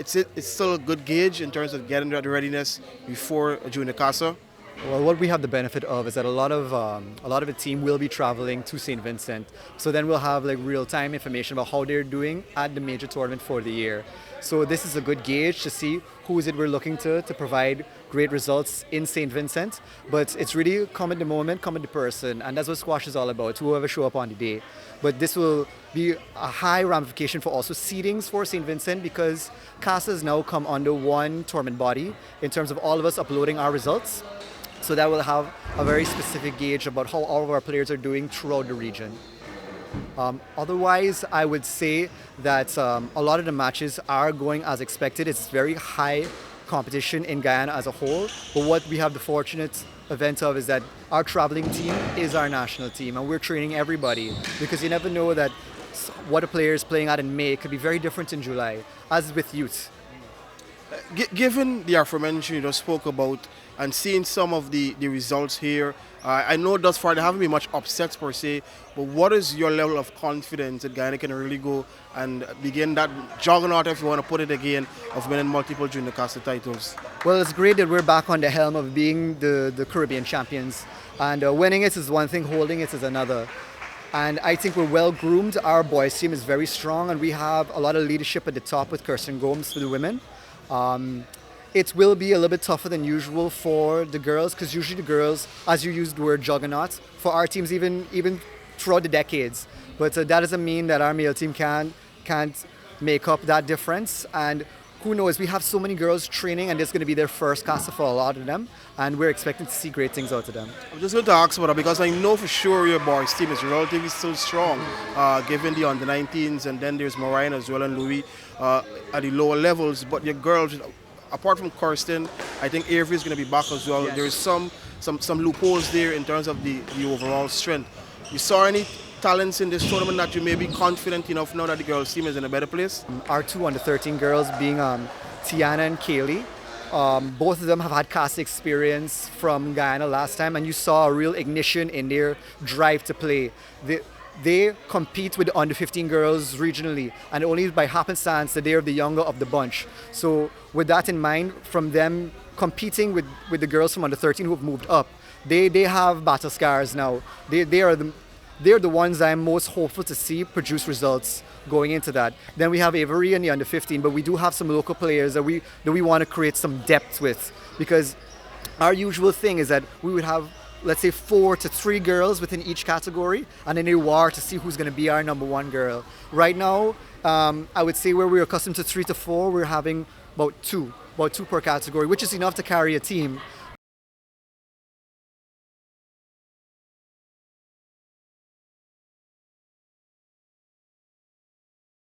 it's still a good gauge in terms of getting that readiness before junior Casa. Well, what we have the benefit of is that a lot of the team will be traveling to St. Vincent. So then we'll have like real time information about how they're doing at the major tournament for the year. So this is a good gauge to see who is it we're looking to provide great results in St. Vincent. But it's really come at the moment, come at the person, and that's what squash is all about. Whoever show up on the day. But this will be a high ramification for also seedings for St. Vincent because CASA has now come under one tournament body in terms of all of us uploading our results. So that will have a very specific gauge about how all of our players are doing throughout the region. Otherwise, I would say that a lot of the matches are going as expected. It's very high competition in Guyana as a whole. But what we have the fortunate event of is that our traveling team is our national team, and we're training everybody because you never know that what a player is playing at in May could be very different in July, as with youth. Given the aforementioned you just spoke about and seeing some of the results here, I know thus far there haven't been much upsets per se, but what is your level of confidence that Guyana can really go and begin that juggernaut, if you want to put it again, of winning multiple junior Casa titles? Well, it's great that we're back on the helm of being the Caribbean champions. And winning it is one thing, holding it is another. And I think we're well groomed. Our boys team is very strong, and we have a lot of leadership at the top with Kirsten Gomes for the women. It will be a little bit tougher than usual for the girls because usually the girls, as you used the word juggernaut, for our teams even throughout the decades. But that doesn't mean that our male team can't make up that difference. And who knows, we have so many girls training and this is going to be their first casa for a lot of them. And we're expecting to see great things out of them. I'm just going to ask about that because I know for sure your boys team is relatively still strong given the under-19s, and then there's Mariah as well and Louis at the lower levels. But your girls, apart from Kirsten, I think Avery is going to be back as well. Yes. There's some loopholes there in terms of the overall strength. You saw any talents in this tournament that you may be confident enough now that the girls team is in a better place? Our two under-13 girls being Tiana and Kaylee. Both of them have had casa experience from Guyana last time, and you saw a real ignition in their drive to play. They compete with the under-15 girls regionally, and only by happenstance that they're the younger of the bunch. So with that in mind, from them competing with the girls from under-13 who have moved up, they have battle scars now. They're the ones I'm most hopeful to see produce results going into that. Then we have Avery and the under-15, but we do have some local players that we want to create some depth with, because our usual thing is that we would have, let's say, 4 to 3 girls within each category, and then a war to see who's going to be our number one girl. Right now, I would say where we're accustomed to 3 to 4, we're having about two per category, which is enough to carry a team.